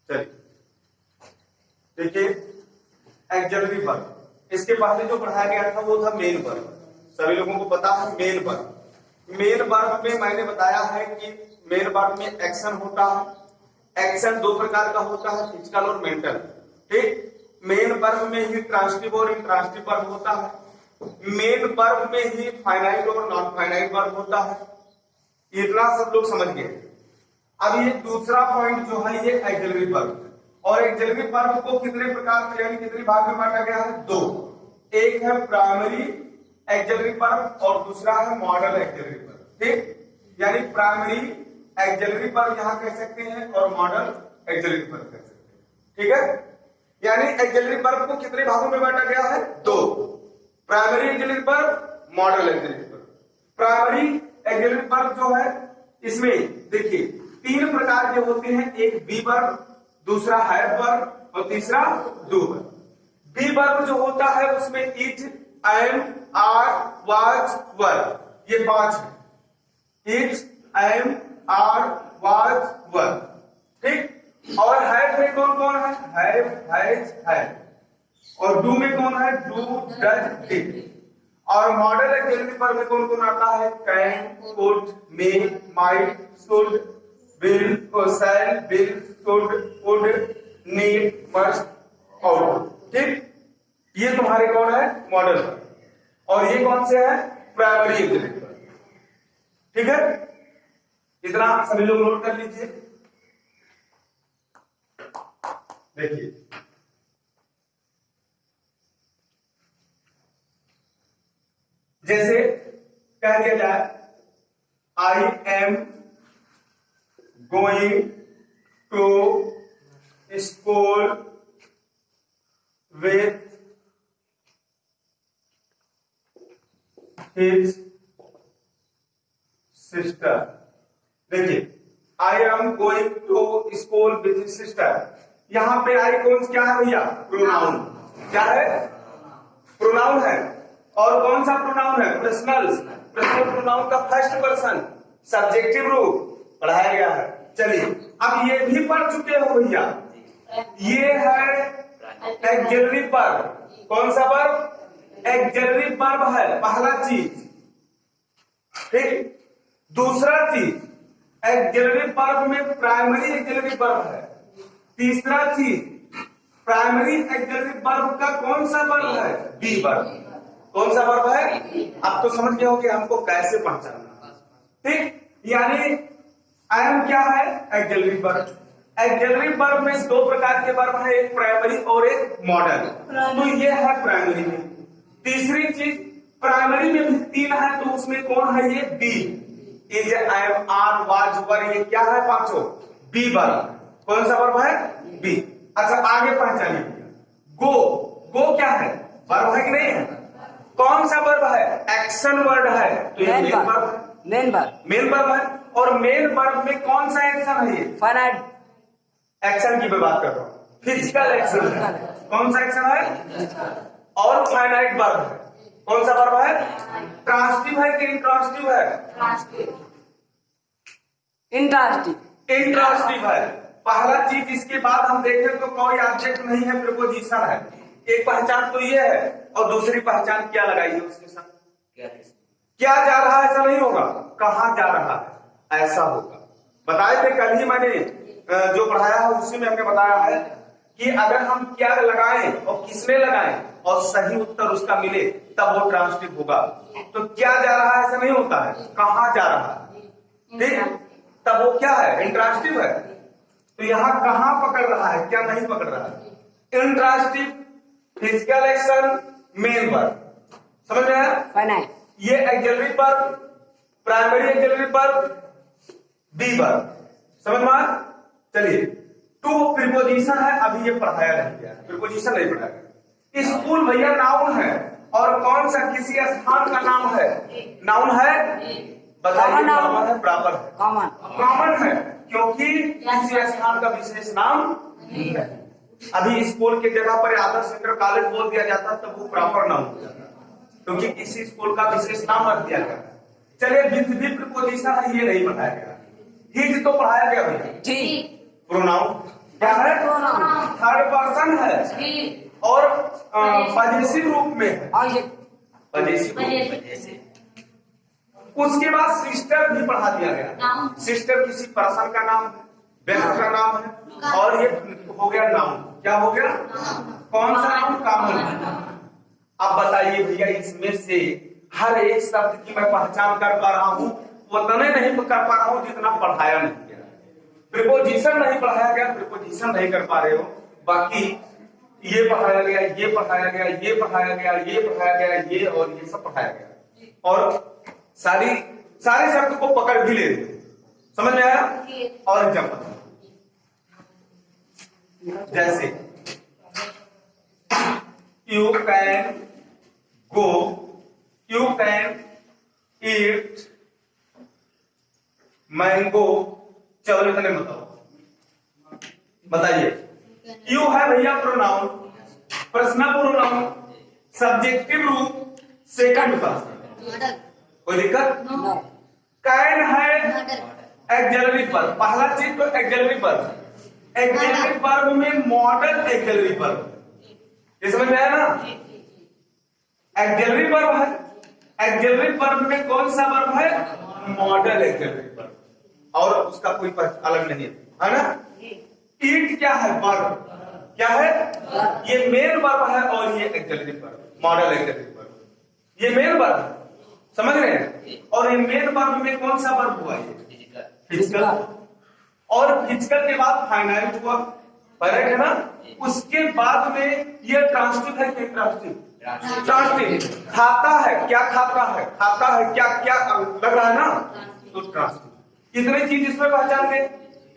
चलिए देखिए, axillary verb, इसके पहले जो पढ़ाया गया था वो था मेन वर्ब। सभी लोगों को पता है मेन वर्ब। मेन वर्ब में मैंने बताया है कि मेन वर्ब में एक्शन होता है। एक्शन दो प्रकार का होता है, फिजिकल और मेंटल। ठीक, मेन वर्ब में ही ट्रांसिटिव और इंट्रांसिटिव वर्ब होता है। मेन वर्ब में ही फाइनाइट और नॉन फाइनाइट वर्ब होता है। इतना सब लोग समझ गए। अब ये दूसरा पॉइंट जो है ये एक्सिलरी वर्ब, और एक्सिलरी वर्ब को कितने प्रकार से यानी कितने भाग में बांटा गया है? दो। एक है प्राइमरी एक्सिलरी वर्ब और दूसरा है मॉडल एक्सिलरी वर्ब। ठीक, यानी प्राइमरी एक्सिलरी वर्ब यहां कह सकते हैं और मॉडल एक्सिलरी वर्ब कह सकते हैं। ठीक है, यानी एक्सिलरी वर्ब को कितने भागों में बांटा गया है? दो, primary auxiliary verb, model auxiliary verb. Primary auxiliary verb जो है इसमें देखिए तीन प्रकार के होते हैं, एक बी वर्ब, दूसरा हैव वर्ब और तीसरा डू वर्ब। बी वर्ब जो होता है उसमें is, am, are, was, were, ये पांच है। Is, am, are, was, were. ठीक, और हैव में कौन कौन है? Have, has, have. और डू में कौन है? Do, does, did. और मॉडल एक्सिलरी वर्ब में कौन कौन आता है? Can, could, may, might, should, will, shall, will, should, would, need, must, ought. ठीक, ये तुम्हारे कौन है? मॉडल। और ये कौन से है? Primary auxiliary verb. ठीक है, इतना सभी लोग नोट कर लीजिए। देखिए जैसे कह दिया जाए I am going to school with his sister. देखिए I am going to school with his sister, यहां पे आई कौन क्या है भैया? प्रोनाउन। क्या है? प्रोनाउन है। और कौन सा प्रोनाउन है? पर्सनल। पर्सनल प्रोनाउन का फर्स्ट पर्सन सब्जेक्टिव रूप पढ़ाया गया है। चलिए अब ये भी पढ़ चुके हो भैया, ये है एक्सिलरी वर्ब। कौन सा वर्ब? एक्सिलरी वर्ब है पहला चीज। ठीक, दूसरा चीज एक्सिलरी वर्ब में प्राइमरी एक्सिलरी वर्ब है। तीसरा चीज प्राइमरी एक्सिलरी वर्ब का कौन सा वर्ब है? Be verb. कौन सा वर्ब है? अब तो समझ गए हो कि हमको कैसे पहचानना। ठीक, यानी एम क्या है? Axillary verb. एक्सिलरी वर्ब में दो प्रकार के वर्ब है, एक प्राइमरी और एक मॉडल। तो ये है प्राइमरी में। तीसरी चीज प्राइमरी में भी तीन है, तो उसमें कौन है? ये be. Is, am, are, was, were, ये क्या है? पांचों बी वर्ब। कौन सा वर्ब है? बी। अच्छा आगे पहचानिए, गो। गो क्या है? वर्ब है कि नहीं है? कौन सा वर्ब है? एक्शन वर्ड है, तो ये मेन वर्ब है। Main verb. मेन वर्ब है। और मेन वर्ब में कौन सा एक्शन है? ये फाइनाइट एक्शन की मैं बात कर रहा हूँ, फिजिकल एक्शन है। कौन सा एक्शन है? और फाइनाइट वर्ब है। कौन सा वर्ब है? ट्रांसिटिव है कि इंट्रांसिटिव है? इंट्रांसिटिव। इंट्रांसिटिव है। पहला चीज, इसके बाद हम देखें तो कोई ऑब्जेक्ट नहीं है, प्रीपोजिशन है। एक पहचान तो ये है, और दूसरी पहचान क्या लगाइए उसके साथ? क्या जा रहा है? ऐसा नहीं होगा, कहां जा रहा है ऐसा होगा। बताए थे कल ही मैंने जो पढ़ाया है उसी में हमने बताया है कि अगर हम क्या लगाएं और किसमें लगाएं और सही उत्तर उसका मिले तब वो ट्रांसिटिव होगा। तो क्या जा रहा है ऐसा नहीं होता है, कहां जा रहा है, ठीक, तब वो क्या है? इंट्रांसिटिव है। तो यहां कहां पकड़ रहा है, क्या नहीं पकड़ रहा है? Intransitive, physical action, main verb. समझ में आया? फाइनाइट। ये auxiliary verb, primary auxiliary verb, be verb. समझ में आया? चलिए, टू प्रीपोजिशन है, अभी ये पढ़ाया नहीं गया, प्रीपोजिशन नहीं पढ़ाया गया। स्कूल भैया नाउन है, और कौन सा किसी स्थान का नाम है? नाउन है। बताइए, कॉमन है, प्रॉपर है? कॉमन। कॉमन है, क्योंकि किसी स्थान का विशेष नाम नहीं है। अभी स्कूल की जगह पर आदर्श इंटर कॉलेज बोल दिया जाता तब वो प्रॉपर नाम हो जाता, क्योंकि किसी स्कूल का विशेष नाम रख दिया गया। चलिए, विथ भी प्रीपोजिशन है, ये नहीं पढ़ाया गया। हिज तो पढ़ाया गया भैया। जी। प्रोनाउन क्या है? सारे पर्सन है और पॉजिटिव रूप में है, पॉजिटिव। उसके बाद सिस्टर भी पढ़ा दिया गया। सिस्टर किसी पर्सन का नाम है, व्यक्ति का नाम है, और ये हो गया नाउन। क्या हो गया? कौन सा नाउन? कॉमन। अब बताइए भैया, इसमें से हर एक शब्द की मैं पहचान कर पा रहा हूँ, उतना नहीं कर पा रहा हूँ जितना पढ़ाया नहीं गया। प्रीपोजिशन नहीं पढ़ाया गया, प्रीपोजिशन नहीं कर पा रहे हो। बाकी ये पढ़ाया गया, ये पढ़ाया गया, ये पढ़ाया गया, ये पढ़ाया गया, ये और ये सब पढ़ाया गया, और सारे शब्द को पकड़ भी ले रहे। समझ में आया? और एग्जाम्पल जैसे you can go, you can eat mango. चलो इतने बताइए। यू है भैया प्रोनाउन, पर्सनल प्रोनाउन, सब्जेक्टिव रूप, सेकंड पर्सन। कोई दिक्कत? कैन है एक्सिलरी वर्ब। पहला चीज तो एक्सिलरी वर्ब, एक्सिलरी वर्ब में मॉडल एक्सिलरी वर्ब। ये समझ में आया ना? एक्सिलरी वर्ब है, एक्सिलरी वर्ब में कौन सा वर्ब है? मॉडल एक्सिलरी वर्ब, और उसका कोई अलग नहीं है ना? ईट क्या है? वर्ब। क्या है? ये मेन वर्ब है, और ये auxiliary verb, model auxiliary verb. ये मेन वर्ब है, समझ रहे हैं? और ये मेन वर्ब में कौन सा वर्ब हुआ? ये फिजिकल। और फिजिकल के बाद फाइनाइट हुआ, करेक्ट है ना? उसके बाद में ये ट्रांसटिव है कि इंट्रांसटिव? ट्रांसटिव। खाता है, क्या खाता है? खाता है क्या? क्या लग रहा है ना? तो ट्रांसटिव। इतनी चीज इसमें पहचान गए,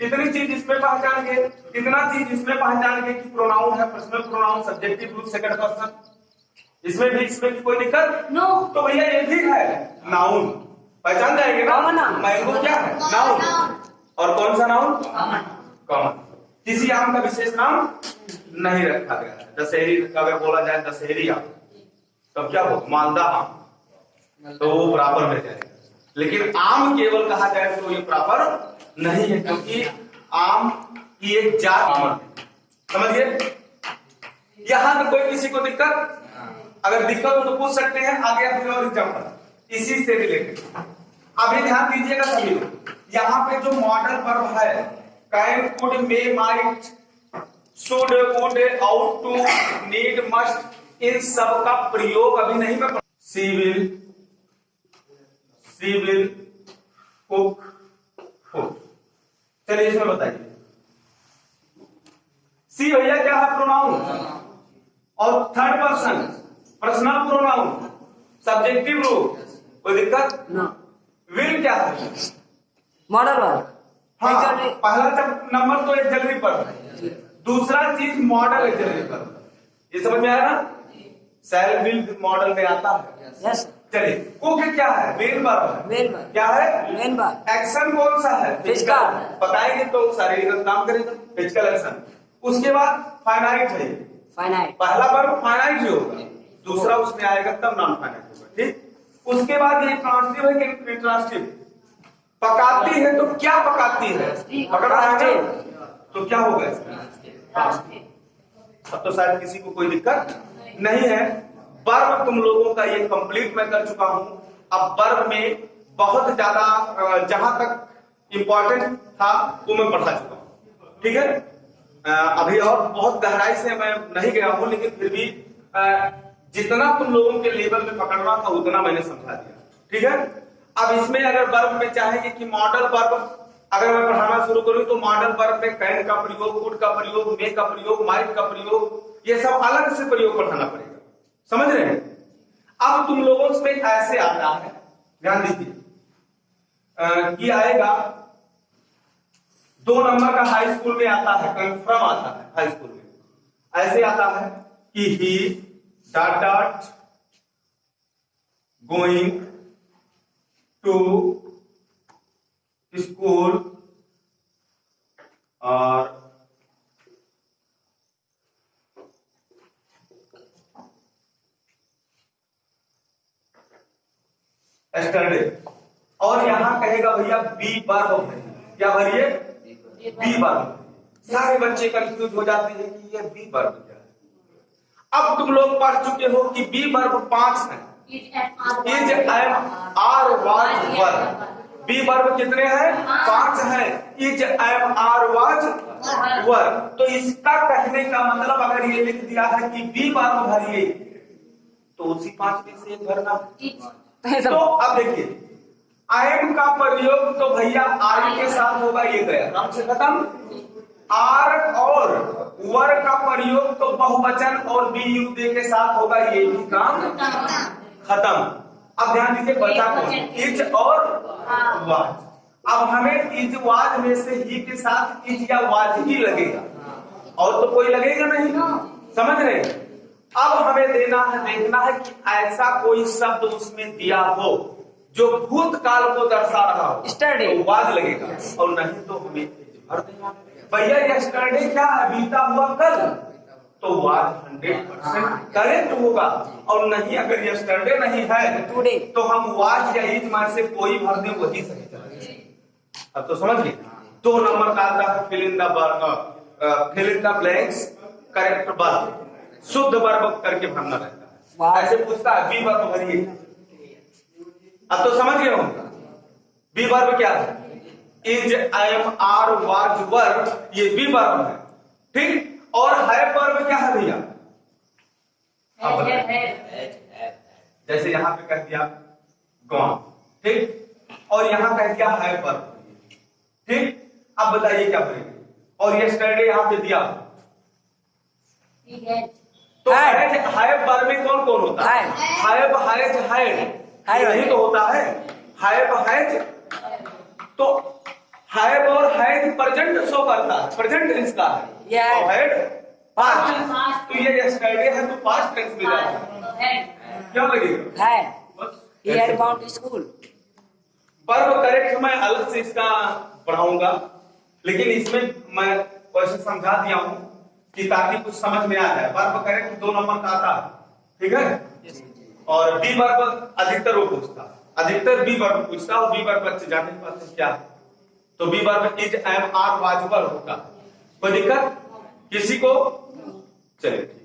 इतनी चीज इसमें पहचान गए, इतना चीज इसमें पहचान गए कि प्रोनाउन है, पर्सनल प्रोनाउन, सब्जेक्टिव रूप, सेकंड पर्सन। इसमें भी, इसमें भी कोई दिक्कत? नो। तो भैया ये भी है नाउन, पहचान जाएंगे ना? मैंगो क्या है? नाउन। और कौन सा नाउन? कॉमन। किसी आम का विशेष नाम नहीं रखा गया है। दशहरी का अगर बोला जाए दशहरी आम, तब क्या हो? मालदा आम, तो वो बराबर में जाएगा। लेकिन आम केवल कहा जाए तो ये प्रॉपर नहीं है, क्योंकि आम की एक जात है। समझिए? यहां तो कोई किसी को दिक्कत? अगर दिक्कत हो तो पूछ सकते हैं। आगे फिर और एग्जाम्पल इसी से रिलेटेड। अभी ध्यान दीजिएगा सभी लोग, यहाँ पे जो मॉडल वर्ब है, can, could, may, might, should, would, ought to, need, must, इन सब का प्रयोग अभी नहीं मैं सी विल कुक फूड। चलिए इसमें बताइए। सी भैया क्या है? प्रोनाउन, और third person, personal pronoun, subjective रूप। कोई दिक्कत? विल क्या है? Modal verb. हाँ, पहला नंबर तो एक्सिलरी वर्ब, दूसरा चीज मॉडल एक्सिलरी वर्ब। ये समझ में आया ना? सेल विल मॉडल में आता है। यस। चलिए, कुक क्या है? मेन वर्ब है। Main verb. क्या है? Main verb. एक्शन कौन सा है? फिजिकल। बताएंगे तो शारीरिक काम करेगा, फिजिकल एक्शन। उसके बाद फाइनाइट है, फाइनाइट। पहला वर्ब फाइनाइट ही होगा, दूसरा उसमें आएगा तब नॉन फाइनाइट होगा। ठीक। उसके बाद ये ट्रांसटिव है कि इंट्रांसटिव? पकाती है तो क्या पकाती है? पकड़ रहा है ना? तो क्या होगा इसमें? अब तो शायद किसी को कोई दिक्कत नहीं है। वर्ब तुम लोगों का ये कंप्लीट मैं कर चुका हूं। अब वर्ब में बहुत ज्यादा जहां तक इंपॉर्टेंट था वो मैं पढ़ा चुका हूं। ठीक है? अभी और बहुत गहराई से मैं नहीं गया हूं, लेकिन फिर भी जितना तुम लोगों के लेवल में पकड़ना था उतना मैंने समझा दिया। ठीक है? अब इसमें अगर वर्ब में चाहेंगे कि मॉडल वर्ब अगर मैं पढ़ाना शुरू करूं तो मॉडल वर्ब में कैन का प्रयोग, कुड का प्रयोग, मे का प्रयोग, माइट का प्रयोग, ये सब अलग से प्रयोग पढ़ाना पड़ेगा। समझ रहे हैं? अब तुम लोगों से ऐसे आता है, ध्यान दीजिए कि आएगा 2 नंबर का हाई स्कूल में आता है, कन्फर्म आता है हाई स्कूल में। ऐसे आता है कि he dot dot going to school और एस्टरडे। और यहां कहेगा भैया बी वर्ब, क्या भरिए? Be verb. सारे बच्चे कंफ्यूज हो जाते हैं कि ये बी वर्ब क्या है। अब तुम लोग पढ़ चुके हो कि बी वर्ब 5 है। Is, am, are, was, were. Be verb कितने हैं? 5 है। Is, am, are, was, were. तो इसका कहने का मतलब अगर ये लिख दिया है कि बी वर्ब भरिए, तो उसी 5 में से एक भरना। तो अब देखिए, एम का प्रयोग तो भैया आर के साथ होगा, ये गया काम से खत्म। आर और वर का प्रयोग तो बहुवचन और बी यू दे के साथ होगा, ये भी काम खत्म। अब ध्यान दीजिए, बचा कौन? इज और वाज। अब हमें इज वाज में से ही के साथ इज या वाज ही लगेगा, और तो कोई लगेगा नहीं। समझ रहे हैं? अब हमें देखना है कि ऐसा कोई शब्द उसमें दिया हो जो भूतकाल को दर्शा रहा हो, तो वाज लगेगा, और नहीं तो हमें भर देना। भैया यस्टरडे क्या है? बीता हुआ कल, तो वाज 100% करेक्ट होगा। और नहीं, अगर यस्टरडे नहीं है तो हम वाज या इज में से कोई भर दें, वही सही चलेगा। अब तो समझिए, 2 नंबर का आता है fill in the blanks correct verb, शुद्ध वर्ब करके भरना रहता है। ऐसे पूछता है बी वर्ब भरिए। अब तो समझ गए होंगे बी वर्ब क्या है? Is, am, are, was, were, ये बी वर्ब है, ठीक। और है वर्ब क्या है भैया? जैसे यहाँ पे कह दिया गॉन, ठीक, और यहाँ कह दिया है वर्ब, ठीक। अब बताइए क्या करेंगे? और यस्टरडे यहाँ पे दिया, तो है वर्ब में कौन कौन होता है? हैव, हैज, हैड, यही तो होता है। हैव, हैज, तो हैव और हैज प्रेजेंट शो करता है, प्रेजेंट टेंस का है, और हैड पास्ट। तो ये यस्टरडे है तो पास्ट टेंस में जाता है, क्या लगेगा? है बाउंड स्कूल। वर्ब करेक्ट मैं अलग से इसका पढ़ाऊंगा, लेकिन इसमें मैं वैसे समझा दिया हूं कि ताकि कुछ समझ में आ जाए। वर्ब करेक्ट 2 नंबर का आता है, ठीक है। और बी वर्ब अधिकतर वो पूछता, अधिकतर बी वर्ब पूछता, और बी वर्ब बच्चे जान नहीं पाते क्या है। तो be verb is, am, are, was, were होगा। कोई दिक्कत किसी को? चलिए।